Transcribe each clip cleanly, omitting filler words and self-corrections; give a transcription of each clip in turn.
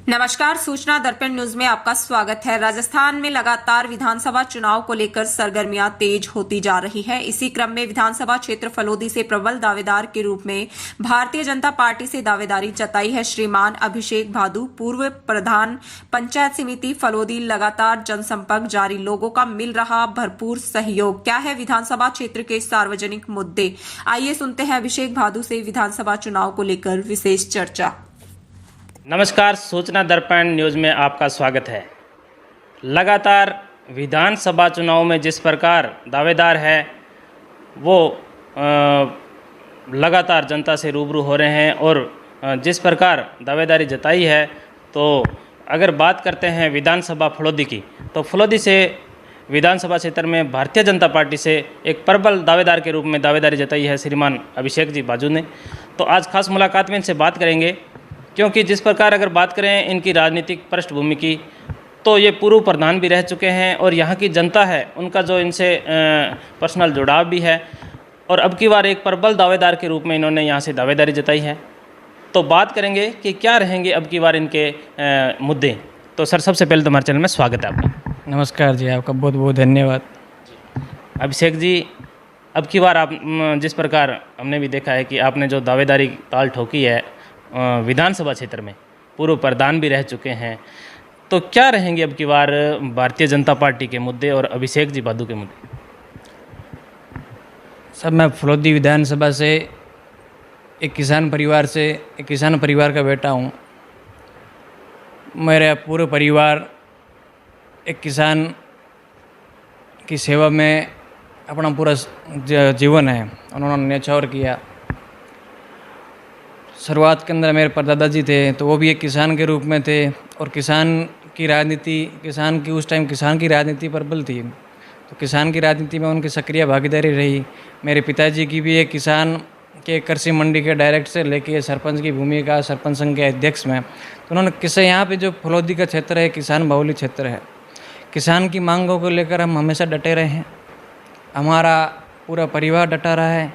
नमस्कार, सूचना दर्पण न्यूज में आपका स्वागत है। राजस्थान में लगातार विधानसभा चुनाव को लेकर सरगर्मियां तेज होती जा रही है। इसी क्रम में विधानसभा क्षेत्र फलोदी से प्रबल दावेदार के रूप में भारतीय जनता पार्टी से दावेदारी जताई है श्रीमान अभिषेक भादु, पूर्व प्रधान पंचायत समिति फलोदी। लगातार जनसंपर्क जारी, लोगों का मिल रहा भरपूर सहयोग। क्या है विधानसभा क्षेत्र के सार्वजनिक मुद्दे, आइए सुनते हैं अभिषेक भादु से विधानसभा चुनाव को लेकर विशेष चर्चा। नमस्कार, सूचना दर्पण न्यूज़ में आपका स्वागत है। लगातार विधानसभा चुनाव में जिस प्रकार दावेदार है वो लगातार जनता से रूबरू हो रहे हैं और जिस प्रकार दावेदारी जताई है, तो अगर बात करते हैं विधानसभा फलोदी की, तो फलोदी से विधानसभा क्षेत्र में भारतीय जनता पार्टी से एक प्रबल दावेदार के रूप में दावेदारी जताई है श्रीमान अभिषेक जी भादु ने। तो आज खास मुलाकात में इनसे बात करेंगे, क्योंकि जिस प्रकार अगर बात करें इनकी राजनीतिक पृष्ठभूमि की, तो ये पूर्व प्रधान भी रह चुके हैं और यहाँ की जनता है उनका जो इनसे पर्सनल जुड़ाव भी है, और अब की बार एक प्रबल दावेदार के रूप में इन्होंने यहाँ से दावेदारी जताई है। तो बात करेंगे कि क्या रहेंगे अब की बार इनके मुद्दे। तो सर, सबसे पहले तो हमारे चैनल में स्वागत है आपका। नमस्कार जी, आपका बहुत बहुत धन्यवाद। अभिषेक जी, अब की बार आप जिस प्रकार हमने भी देखा है कि आपने जो दावेदारी ताल ठोकी है विधानसभा क्षेत्र में, पूर्व प्रधान भी रह चुके हैं, तो क्या रहेंगे अब की बार भारतीय जनता पार्टी के मुद्दे और अभिषेक जी भादु के मुद्दे? सब मैं फलोदी विधानसभा से एक किसान परिवार का बेटा हूँ। मेरा पूरा परिवार एक किसान की सेवा में अपना पूरा जीवन है उन्होंने न्यौछावर किया। शुरुआत के अंदर मेरे परदादा जी थे, तो वो भी एक किसान के रूप में थे और किसान की राजनीति प्रबल थी, तो किसान की राजनीति में उनकी सक्रिय भागीदारी रही। मेरे पिताजी की भी एक किसान के कृषि मंडी के डायरेक्ट से लेके सरपंच की भूमिका, सरपंच संघ के अध्यक्ष में, तो उन्होंने किसे यहाँ पे जो फलोदी का क्षेत्र है किसान बहुल क्षेत्र है, किसान की मांगों को लेकर हम हमेशा डटे रहे हैं, हमारा पूरा परिवार डटा रहा है।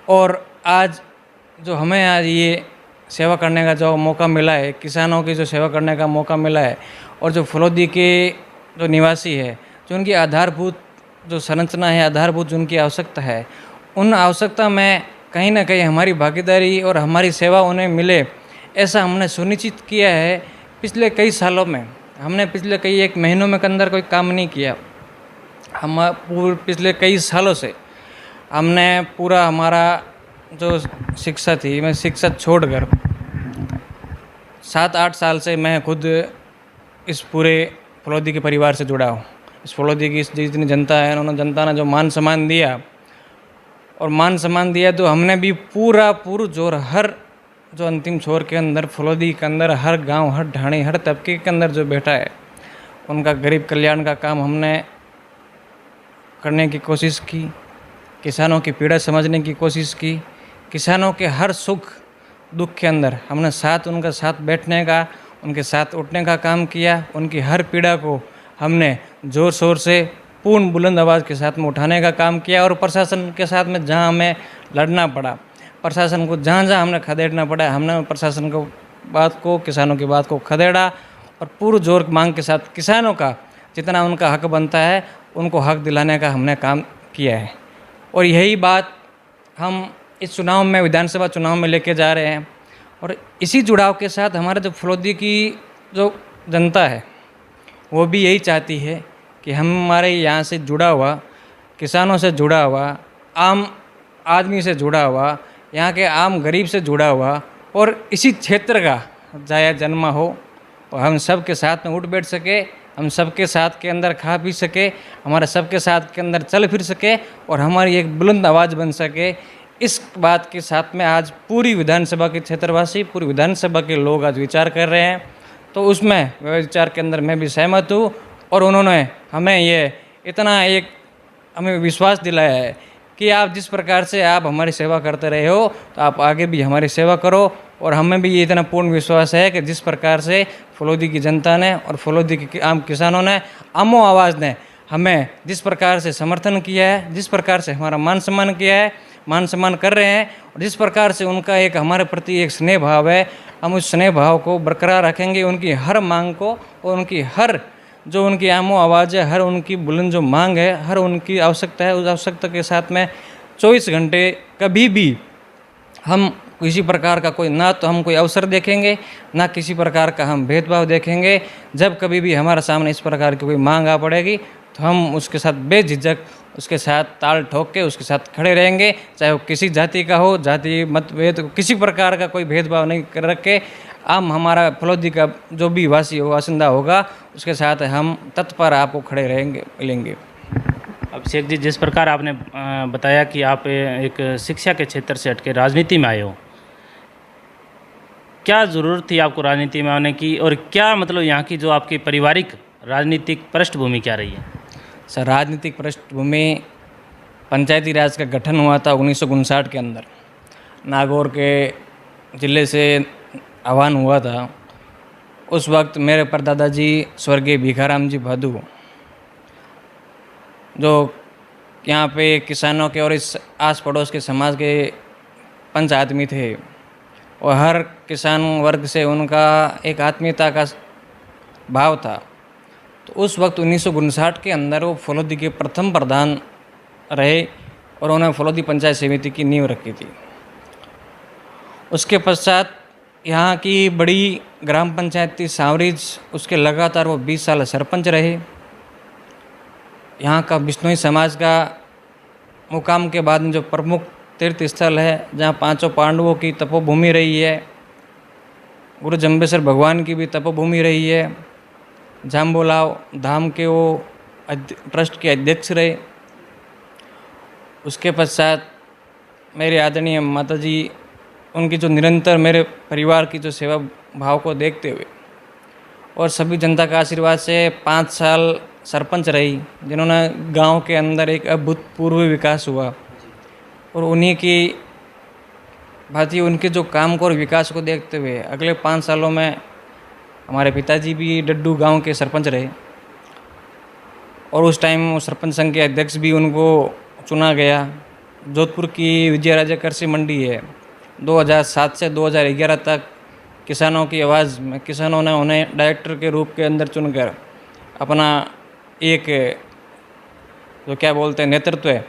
और आज जो हमें आज ये सेवा करने का जो मौका मिला है, किसानों की जो सेवा करने का मौका मिला है, और जो फलोदी के जो निवासी है, जो उनकी आधारभूत जो संरचना है, आधारभूत जो उनकी आवश्यकता है, उन आवश्यकता में कहीं ना कहीं हमारी भागीदारी और हमारी सेवा उन्हें मिले, ऐसा हमने सुनिश्चित किया है। पिछले कई सालों में हमने पिछले कई एक महीनों में के अंदर कोई काम नहीं किया। हम पिछले कई सालों से हमने पूरा हमारा जो शिक्षा थी, मैं शिक्षा छोड़कर 7-8 साल से मैं खुद इस पूरे फलोदी के परिवार से जुड़ा हूँ। इस फलोदी की जितनी जनता है, उन्होंने जनता ने जो मान सम्मान दिया तो हमने भी पूरा जोर, हर जो अंतिम छोर के अंदर फलोदी के अंदर हर गांव, हर ढाणी, हर तबके के अंदर जो बैठा है, उनका गरीब कल्याण का काम हमने करने की कोशिश की। किसानों की पीड़ा समझने की कोशिश की। किसानों के हर सुख दुख के अंदर हमने उनका साथ बैठने का, उनके साथ उठने का काम किया। उनकी हर पीड़ा को हमने ज़ोर शोर से पूर्ण बुलंद आवाज़ के साथ में उठाने का काम किया। और प्रशासन के साथ में जहां हमें लड़ना पड़ा, प्रशासन को जहां हमने खदेड़ना पड़ा, हमने प्रशासन को किसानों की बात को खदेड़ा और पूरे जोर मांग के साथ किसानों का जितना उनका हक बनता है उनको हक दिलाने का हमने काम किया है। और यही बात हम इस चुनाव में, विधानसभा चुनाव में लेके जा रहे हैं। और इसी जुड़ाव के साथ हमारे जो फलोदी की जो जनता है वो भी यही चाहती है कि हमारे यहाँ से जुड़ा हुआ, किसानों से जुड़ा हुआ, आम आदमी से जुड़ा हुआ, यहाँ के आम गरीब से जुड़ा हुआ और इसी क्षेत्र का जाया जन्मा हो, और हम सब के साथ में उठ बैठ सके, हम सबके साथ के अंदर खा पी सके, हमारे सबके साथ के अंदर चल फिर सके और हमारी एक बुलंद आवाज़ बन सके। इस बात के साथ में आज पूरी विधानसभा के क्षेत्रवासी, पूरी विधानसभा के लोग आज विचार कर रहे हैं। तो उसमें विचार के अंदर मैं भी सहमत हूँ और उन्होंने हमें विश्वास दिलाया है कि आप जिस प्रकार से आप हमारी सेवा करते रहे हो, तो आप आगे भी हमारी सेवा करो। और हमें भी ये इतना पूर्ण विश्वास है कि जिस प्रकार से फलोदी की जनता ने और फलोदी के आम किसानों ने, आमो आवाज़ ने हमें जिस प्रकार से समर्थन किया है, जिस प्रकार से हमारा मान सम्मान किया है, मान सम्मान कर रहे हैं। और जिस प्रकार से उनका एक हमारे प्रति एक स्नेह भाव है, हम उस स्नेह भाव को बरकरार रखेंगे। उनकी हर मांग को और उनकी हर जो उनकी आमो आवाज़ है, हर उनकी बुलंद जो मांग है, हर उनकी आवश्यकता है, उस आवश्यकता के साथ में 24 घंटे कभी भी हम किसी प्रकार का कोई ना तो हम कोई अवसर देखेंगे, ना किसी प्रकार का हम भेदभाव देखेंगे। जब कभी भी हमारे सामने इस प्रकार की कोई मांग आ पड़ेगी तो हम उसके साथ बेझिझक उसके साथ ताल ठोक के उसके साथ खड़े रहेंगे, चाहे वो किसी जाति का हो, जाति मतभेद किसी प्रकार का कोई भेदभाव नहीं कर रखे। हम हमारा फलोदी का जो भी वासी हो बासिंदा होगा उसके साथ हम तत्पर आपको खड़े रहेंगे मिलेंगे। अब शेख जी, जिस प्रकार आपने बताया कि आप एक शिक्षा के क्षेत्र से हटके राजनीति में आए हो, क्या ज़रूरत थी आपको राजनीति में आने की, और क्या मतलब यहाँ की जो आपकी पारिवारिक राजनीतिक पृष्ठभूमि क्या रही है? सर, राजनीतिक पृष्ठभूमि पंचायती राज का गठन हुआ था 1959 के अंदर। नागौर के ज़िले से आह्वान हुआ था। उस वक्त मेरे परदादा जी स्वर्गीय भीखाराम जी भादू, जो यहाँ पे किसानों के और इस आस पड़ोस के समाज के पंच आदमी थे, और हर किसान वर्ग से उनका एक आत्मीयता का भाव था। तो उस वक्त 1959 के अंदर वो फलोदी के प्रथम प्रधान रहे और उन्होंने फलोदी पंचायत समिति की नींव रखी थी। उसके पश्चात यहाँ की बड़ी ग्राम पंचायत थी सांवरीज, उसके लगातार वो 20 साल सरपंच रहे। यहाँ का बिश्नोई समाज का मुकाम के बाद में जो प्रमुख तीर्थ स्थल है, जहाँ पांचों पांडवों की तपोभूमि रही है, गुरु जम्बेश्वर भगवान की भी तपोभूमि रही है, जाम्बोलाव धाम के वो ट्रस्ट के अध्यक्ष रहे। उसके पश्चात मेरे आदरणीय माता जी, उनकी जो निरंतर मेरे परिवार की जो सेवा भाव को देखते हुए और सभी जनता का आशीर्वाद से 5 साल सरपंच रही, जिन्होंने गांव के अंदर एक अभूतपूर्व विकास हुआ। और उन्हीं की भांति उनके जो काम को और विकास को देखते हुए अगले 5 सालों में हमारे पिताजी भी डड्डू गांव के सरपंच रहे, और उस टाइम वो सरपंच संघ के अध्यक्ष भी उनको चुना गया। जोधपुर की विजय राजा कृषि मंडी है, 2007 से 2011 तक किसानों की आवाज़ में किसानों ने उन्हें डायरेक्टर के रूप के अंदर चुनकर अपना एक जो क्या बोलते हैं नेतृत्व है,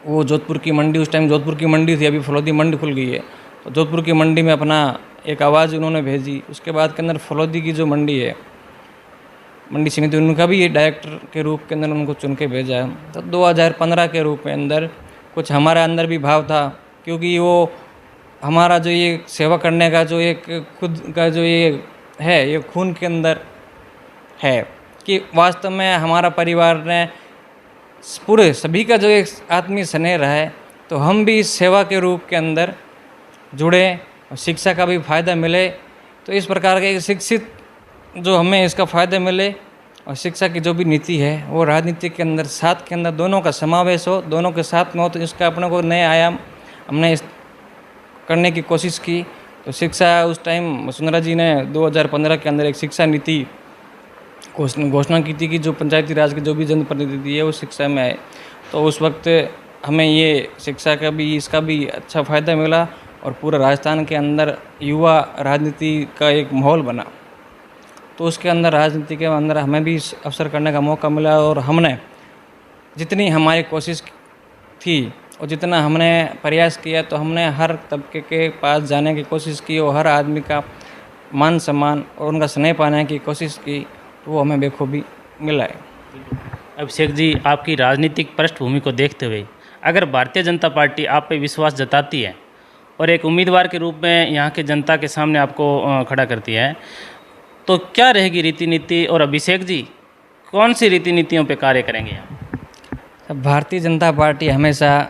वो जोधपुर की मंडी, उस टाइम जोधपुर की मंडी थी, अभी फलोदी मंडी खुल गई है, तो जोधपुर की मंडी में अपना एक आवाज़ उन्होंने भेजी। उसके बाद के अंदर फलोदी की जो मंडी है, मंडी समिति, उनका भी डायरेक्टर के रूप के अंदर उनको चुन के भेजा। तो 2015 के रूप में अंदर कुछ हमारे अंदर भी भाव था, क्योंकि वो हमारा जो ये सेवा करने का जो एक खुद का जो ये है, ये खून के अंदर है कि वास्तव में हमारा परिवार ने पूरे सभी का जो एक आत्मीय स्नेह रहा है, तो हम भी इस सेवा के रूप के अंदर जुड़े और शिक्षा का भी फ़ायदा मिले। तो इस प्रकार के शिक्षित जो हमें इसका फ़ायदा मिले, और शिक्षा की जो भी नीति है वो राजनीति के अंदर साथ के अंदर दोनों का समावेश हो, दोनों के साथ में हो, तो इसका अपने को नए आयाम हमने इस करने की कोशिश की। तो शिक्षा उस टाइम वसुंधरा जी ने 2015 के अंदर एक शिक्षा नीति घोषणा की थी कि जो पंचायती राज के जो भी जनप्रतिनिधि है वो शिक्षा में आए। तो उस वक्त हमें ये शिक्षा का भी इसका भी अच्छा फ़ायदा मिला, और पूरे राजस्थान के अंदर युवा राजनीति का एक माहौल बना। तो उसके अंदर राजनीति के अंदर हमें भी इस अवसर करने का मौका मिला, और हमने जितनी हमारी कोशिश थी और जितना हमने प्रयास किया, तो हमने हर तबके के पास जाने की कोशिश की और हर आदमी का मान सम्मान और उनका स्नेह पाने की कोशिश की, तो वो हमें बेखूबी मिला है। अब शेख जी, आपकी राजनीतिक पृष्ठभूमि को देखते हुए अगर भारतीय जनता पार्टी आप पे विश्वास जताती है और एक उम्मीदवार के रूप में यहाँ के जनता के सामने आपको खड़ा करती है, तो क्या रहेगी रीति नीति, और अभिषेक जी कौन सी रीति नीतियों पे कार्य करेंगे आप? भारतीय जनता पार्टी हमेशा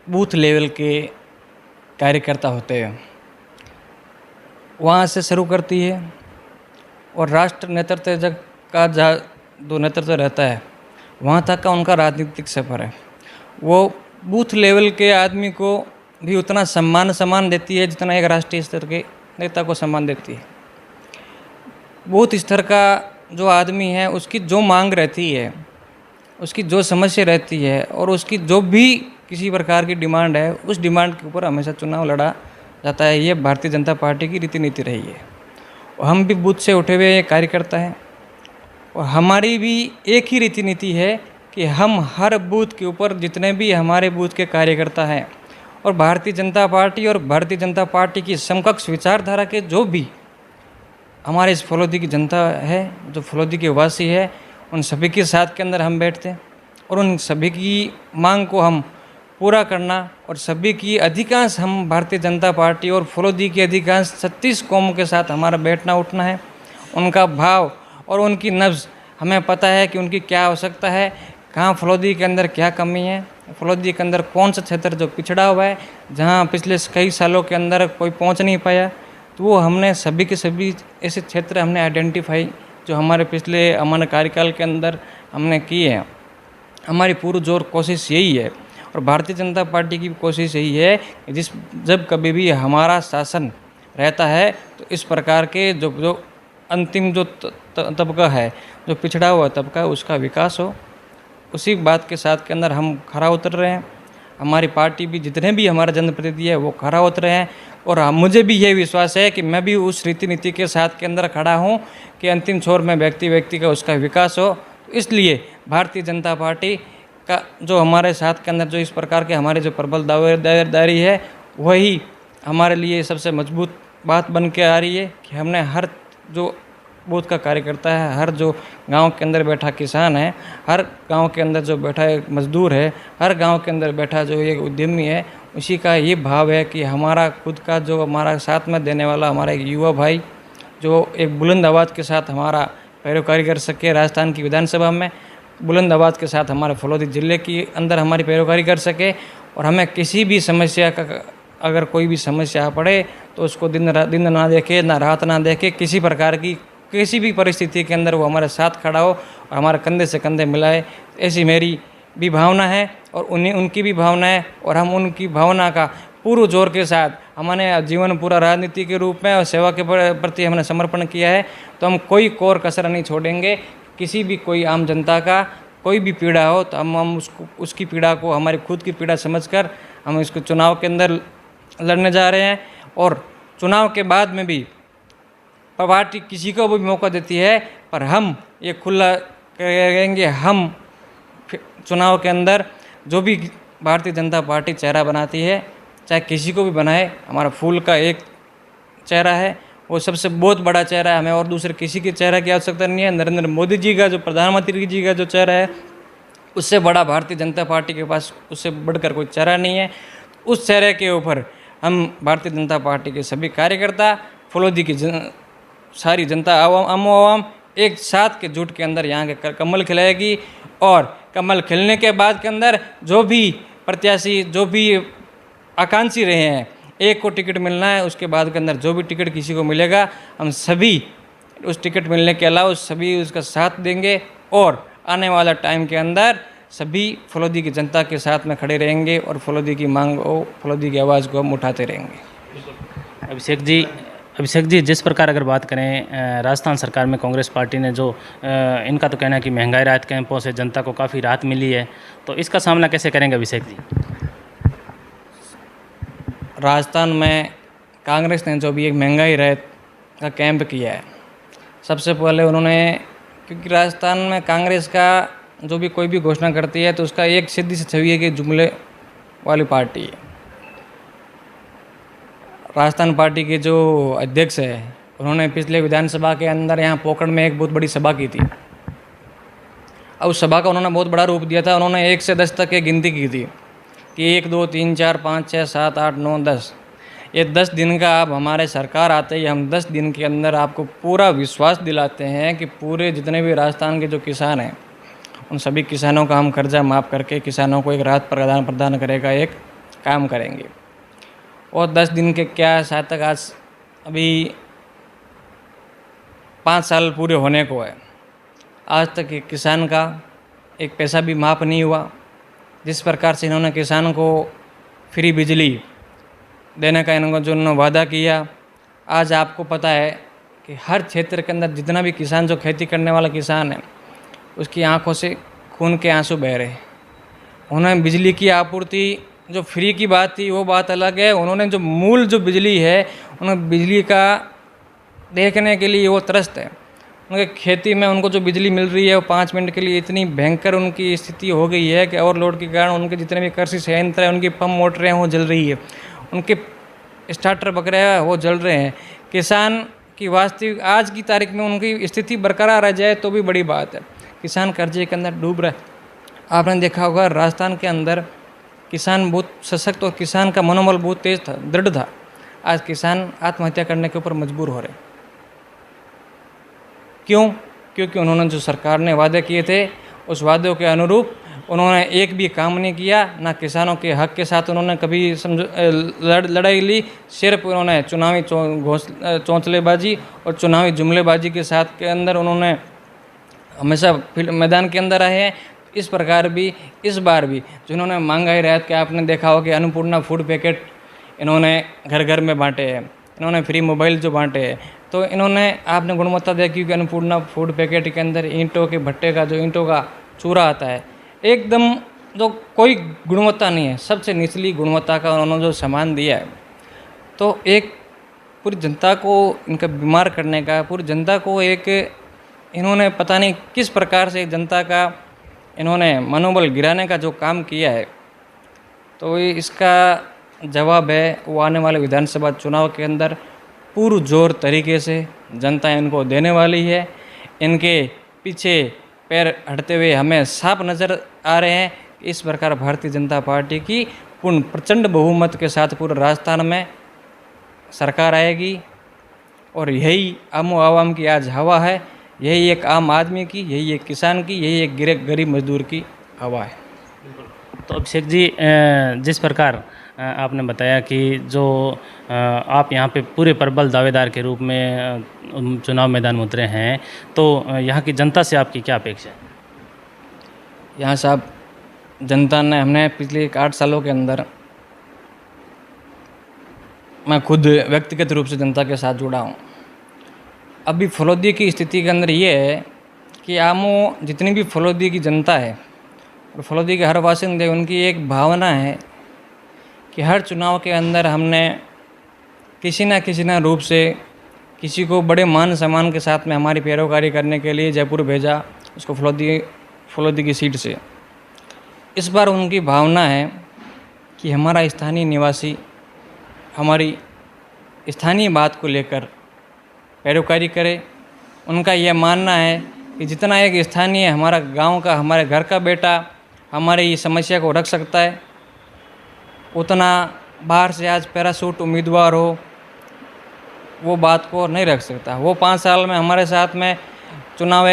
बूथ लेवल के कार्यकर्ता होते हैं, वहाँ से शुरू करती है, और राष्ट्र नेतृत्व जब का जो नेतृत्व रहता है वहाँ तक का उनका राजनीतिक सफर है। वो बूथ लेवल के आदमी को भी उतना सम्मान देती है जितना एक राष्ट्रीय स्तर के नेता को सम्मान देती है। बूथ स्तर का जो आदमी है, उसकी जो मांग रहती है, उसकी जो समस्या रहती है, और उसकी जो भी किसी प्रकार की डिमांड है, उस डिमांड के ऊपर हमेशा चुनाव लड़ा जाता है। ये भारतीय जनता पार्टी की रीति नीति रही है। और हम भी बूथ से उठे हुए कार्यकर्ता हैं और हमारी भी एक ही रीति नीति है कि हम हर बूथ के ऊपर जितने भी हमारे बूथ के कार्यकर्ता हैं और भारतीय जनता पार्टी और भारतीय जनता पार्टी की समकक्ष विचारधारा के जो भी हमारे इस फलोदी की जनता है, जो फलोदी के वासी है, उन सभी के साथ के अंदर हम बैठते हैं और उन सभी की मांग को हम पूरा करना और सभी की अधिकांश हम भारतीय जनता पार्टी और फलोदी की अधिकांश 36 कौमों के साथ हमारा बैठना उठना है। उनका भाव और उनकी नब्ज़ हमें पता है कि उनकी क्या आवश्यकता है, कहाँ फलोदी के अंदर क्या कमी है, फलोदी के अंदर कौन सा क्षेत्र जो पिछड़ा हुआ है, जहाँ पिछले कई सालों के अंदर कोई पहुँच नहीं पाया। तो वो हमने सभी के सभी ऐसे क्षेत्र हमने आइडेंटिफाई जो हमारे पिछले हमारे कार्यकाल के अंदर हमने किए हैं। हमारी पूरी जोर कोशिश यही है और भारतीय जनता पार्टी की कोशिश यही है कि जब कभी भी हमारा शासन रहता है तो इस प्रकार के जो अंतिम जो तबका है, जो पिछड़ा हुआ तबका, उसका विकास हो। उसी बात के साथ के अंदर हम खरा उतर रहे हैं। हमारी पार्टी भी जितने भी हमारे जनप्रतिनिधि है वो खरा उतर रहे हैं और मुझे भी ये विश्वास है कि मैं भी उस रीति नीति के साथ के अंदर खड़ा हूँ कि अंतिम छोर में व्यक्ति का उसका विकास हो। तो इसलिए भारतीय जनता पार्टी का जो हमारे साथ के अंदर जो इस प्रकार के हमारे जो प्रबल दावेदारी है, वही हमारे लिए सबसे मजबूत बात बन के आ रही है कि हमने हर जो बूथ का कार्यकर्ता है, हर जो गांव के अंदर बैठा किसान है, हर गांव के अंदर जो बैठा एक मजदूर है, हर गांव के अंदर बैठा जो एक उद्यमी है, उसी का ये भाव है कि हमारा खुद का जो हमारा साथ में देने वाला हमारा एक युवा भाई जो एक बुलंद आवाज़ के साथ हमारा पैरोकारी कर सके, राजस्थान की विधानसभा में बुलंद आवाज़ के साथ हमारे फलोदी ज़िले के अंदर हमारी पैरोकारी कर सके और हमें किसी भी समस्या का अगर कोई भी समस्या पड़े तो उसको दिन ना देखे, ना रात ना देखे, किसी प्रकार की किसी भी परिस्थिति के अंदर वो हमारे साथ खड़ा हो और हमारे कंधे से कंधे मिलाए। ऐसी मेरी भी भावना है और उनकी भी भावना है और हम उनकी भावना का पूरे जोर के साथ हमने जीवन पूरा राजनीति के रूप में और सेवा के प्रति हमने समर्पण किया है। तो हम कोई कोर कसर नहीं छोड़ेंगे। किसी भी कोई आम जनता का कोई भी पीड़ा हो तो हम उसकी पीड़ा को हमारी खुद की पीड़ा समझकर हम इसको चुनाव के अंदर लड़ने जा रहे हैं और चुनाव के बाद में भी पार्टी किसी को भी मौका देती है, पर हम ये खुला करेंगे। हम चुनाव के अंदर जो भी भारतीय जनता पार्टी चेहरा बनाती है, चाहे किसी को भी बनाए, हमारा फूल का एक चेहरा है, वो सबसे बहुत बड़ा चेहरा है। हमें और दूसरे किसी के चेहरा की आवश्यकता नहीं है। नरेंद्र मोदी जी का जो प्रधानमंत्री जी का जो चेहरा है, उससे बड़ा भारतीय जनता पार्टी के पास उससे बढ़कर कोई चेहरा नहीं है। उस चेहरे के ऊपर हम भारतीय जनता पार्टी के सभी कार्यकर्ता, फलोदी की सारी जनता आवाम एक साथ के जुट के अंदर यहाँ के कमल खिलाएगी और कमल खिलने के बाद के अंदर जो भी प्रत्याशी, जो भी आकांक्षी रहे हैं, एक को टिकट मिलना है, उसके बाद के अंदर जो भी टिकट किसी को मिलेगा, हम सभी उस टिकट मिलने के अलावा सभी उसका साथ देंगे और आने वाला टाइम के अंदर सभी फलोदी की जनता के साथ में खड़े रहेंगे और फलोदी की मांग और फलोदी की आवाज़ को हम उठाते रहेंगे। अभिषेक जी, जिस प्रकार अगर बात करें राजस्थान सरकार में कांग्रेस पार्टी ने जो इनका तो कहना है कि महंगाई राहत कैंपों से जनता को काफ़ी राहत मिली है, तो इसका सामना कैसे करेंगे अभिषेक जी? राजस्थान में कांग्रेस ने जो भी एक महंगाई राहत का कैंप किया है, सबसे पहले उन्होंने, क्योंकि राजस्थान में कांग्रेस का जो भी कोई भी घोषणा करती है तो उसका एक सीधी सी छवि है कि जुमले वाली पार्टी है। राजस्थान पार्टी के जो अध्यक्ष है, उन्होंने पिछले विधानसभा के अंदर यहाँ पोखरण में एक बहुत बड़ी सभा की थी। अब उस सभा का उन्होंने बहुत बड़ा रूप दिया था। उन्होंने 1 से 10 तक एक गिनती की थी कि 1 2 3 4 5 6 7 8 9 10, ये 10 दिन का आप हमारे सरकार आते ही हम 10 दिन के अंदर आपको पूरा विश्वास दिलाते हैं कि पूरे जितने भी राजस्थान के जो किसान हैं, उन सभी किसानों का हम कर्जा माफ़ करके किसानों को एक राहत प्रदान करेगा, एक काम करेंगे। और 10 दिन के क्या, शायद तक आज अभी 5 साल पूरे होने को है, आज तक एक किसान का एक पैसा भी माफ़ नहीं हुआ। जिस प्रकार से इन्होंने किसान को फ्री बिजली देने का इनको जो उन्होंने वादा किया, आज आपको पता है कि हर क्षेत्र के अंदर जितना भी किसान, जो खेती करने वाला किसान है, उसकी आंखों से खून के आंसू बह रहे हैं। उन्हें बिजली की आपूर्ति जो फ्री की बात थी वो बात अलग है, उन्होंने जो मूल जो बिजली है उन्हें बिजली का देखने के लिए वो त्रस्त है। उनके खेती में उनको जो बिजली मिल रही है वो 5 मिनट के लिए इतनी भयंकर उनकी स्थिति हो गई है कि ओवरलोड के कारण उनके जितने भी कृषि संयंत्र हैं, उनकी पंप मोटरें हैं वो जल रही है, उनके स्टार्टर वगैरह वो जल रहे हैं। किसान की वास्तविक आज की तारीख में उनकी स्थिति बरकरार रह जाए तो भी बड़ी बात है। किसान कर्जे के अंदर डूब रहा है। आपने देखा होगा राजस्थान के अंदर किसान बहुत सशक्त और किसान का मनोबल बहुत तेज था, दृढ़ था। आज किसान आत्महत्या करने के ऊपर मजबूर हो रहे। क्यों? क्योंकि उन्होंने जो सरकार ने वादे किए थे उस वादों के अनुरूप उन्होंने एक भी काम नहीं किया। ना किसानों के हक के साथ उन्होंने कभी लड़ाई ली। सिर्फ उन्होंने चुनावी चौंचलेबाजी और चुनावी जुमलेबाजी के साथ के अंदर उन्होंने हमेशा मैदान के अंदर रहे हैं। इस प्रकार भी इस बार भी जिन्होंने महंगाई राहत के आपने देखा हो कि अन्नपूर्णा फूड पैकेट इन्होंने घर घर में बांटे हैं, इन्होंने फ्री मोबाइल जो बांटे हैं, तो इन्होंने आपने गुणवत्ता देखी कि अन्नपूर्णा फूड पैकेट के अंदर ईंटों के भट्टे का जो ईंटों का चूरा आता है एकदम जो कोई गुणवत्ता नहीं है, सबसे निचली गुणवत्ता का उन्होंने जो सामान दिया है। तो एक पूरी जनता को इनका बीमार करने का, पूरी जनता को एक इन्होंने पता नहीं किस प्रकार से जनता का इन्होंने मनोबल गिराने का जो काम किया है, तो इसका जवाब है वो आने वाले विधानसभा चुनाव के अंदर पुरजोर तरीके से जनता इनको देने वाली है। इनके पीछे पैर हटते हुए हमें साफ नज़र आ रहे हैं कि इस प्रकार भारतीय जनता पार्टी की पूर्ण प्रचंड बहुमत के साथ पूरे राजस्थान में सरकार आएगी और यही आमो आवाम की आज हवा है, यही एक आम आदमी की, यही एक किसान की, यही एक गरीब मजदूर की हवा है। तो अभिषेक जी, जिस प्रकार आपने बताया कि जो आप यहाँ पे पूरे प्रबल दावेदार के रूप में चुनाव मैदान में उतरे हैं, तो यहाँ की जनता से आपकी क्या अपेक्षा है? यहाँ साहब जनता ने हमने पिछले 8 सालों के अंदर मैं खुद व्यक्तिगत रूप से जनता के साथ जुड़ा हूँ। अभी फलोदी की स्थिति के अंदर ये है कि आमो जितनी भी फलोदी की जनता है और फलोदी के हर बासिंदे, उनकी एक भावना है कि हर चुनाव के अंदर हमने किसी न रूप से किसी को बड़े मान सम्मान के साथ में हमारी पैरोकारी करने के लिए जयपुर भेजा, उसको फलोदी की सीट से। इस बार उनकी भावना है कि हमारा स्थानीय निवासी हमारी स्थानीय बात को लेकर पैरोकारी करे। उनका यह मानना है कि जितना एक स्थानीय हमारा गांव का, हमारे घर का बेटा हमारी समस्या को रख सकता है, उतना बाहर से आज पैराशूट उम्मीदवार हो वो बात को नहीं रख सकता। वो 5 साल में हमारे साथ में चुनाव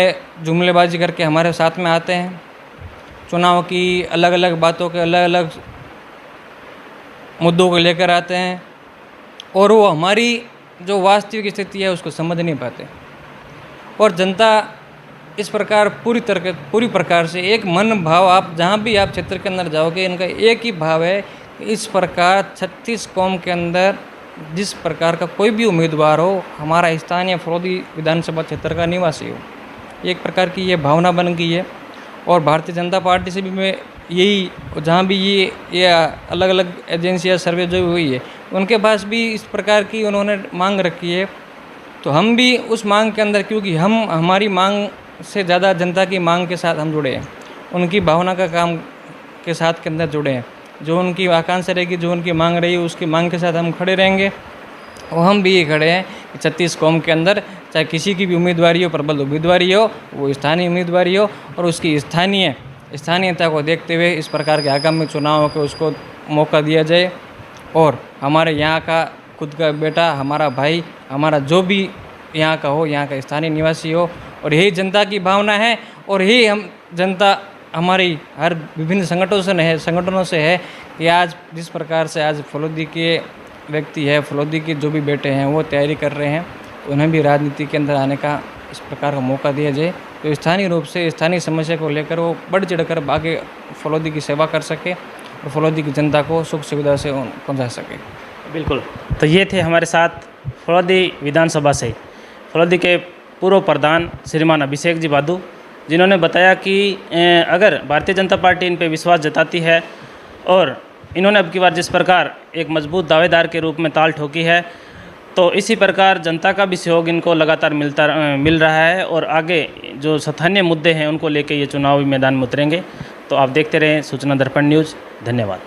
जुमलेबाजी करके हमारे साथ में आते हैं, चुनाव की अलग अलग बातों के अलग अलग मुद्दों को लेकर आते हैं और वो हमारी जो वास्तविक स्थिति है उसको समझ नहीं पाते। और जनता इस प्रकार पूरी प्रकार से एक मन भाव, आप जहाँ भी आप क्षेत्र के अंदर जाओगे इनका एक ही भाव है कि इस प्रकार 36 कौम के अंदर जिस प्रकार का कोई भी उम्मीदवार हो हमारा स्थानीय फलोदी विधानसभा क्षेत्र का निवासी हो, एक प्रकार की ये भावना बन गई है। और भारतीय जनता पार्टी से भी मैं यही, जहाँ भी ये अलग अलग एजेंसियाँ सर्वे जो हुई है उनके पास भी इस प्रकार की उन्होंने मांग रखी है। तो हम भी उस मांग के अंदर, क्योंकि हम हमारी मांग से ज़्यादा जनता की मांग के साथ हम जुड़े हैं, उनकी भावना का काम के साथ के अंदर जुड़े हैं। जो उनकी आकांक्षा रहेगी, जो उनकी मांग रही है उसकी मांग के साथ हम खड़े रहेंगे। और हम भी ये खड़े हैं कि 36 कौम के अंदर चाहे किसी की भी उम्मीदवारी हो, प्रबल उम्मीदवारी हो, वो स्थानीय उम्मीदवारी हो और उसकी स्थानीयता को देखते हुए इस प्रकार के आगामी चुनाव को उसको मौका दिया जाए। और हमारे यहाँ का खुद का बेटा, हमारा भाई, हमारा जो भी यहाँ का हो, यहाँ का स्थानीय निवासी हो। और यही जनता की भावना है और यही हम जनता हमारी हर विभिन्न संगठनों से है कि आज जिस प्रकार से आज फलोदी के व्यक्ति है, फलोदी के जो भी बेटे हैं वो तैयारी कर रहे हैं, तो उन्हें भी राजनीति के अंदर आने का इस प्रकार का मौका दिया जाए, तो स्थानीय रूप से स्थानीय समस्या को लेकर वो बढ़ चढ़कर आगे फलोदी की सेवा कर सके और फलोदी की जनता को सुख सुविधा से पहुँचा सके। बिल्कुल। तो ये थे हमारे साथ फलोदी विधानसभा से फलोदी के पूर्व प्रधान श्रीमान अभिषेक जी बादू। जिन्होंने बताया कि अगर भारतीय जनता पार्टी इन पर विश्वास जताती है और इन्होंने अब की बार जिस प्रकार एक मजबूत दावेदार के रूप में ताल ठोकी है, तो इसी प्रकार जनता का भी सहयोग इनको लगातार मिल रहा है और आगे जो स्थानीय मुद्दे हैं उनको लेकर ये चुनावी मैदान में उतरेंगे। तो आप देखते रहें सूचना दर्पण न्यूज़। धन्यवाद।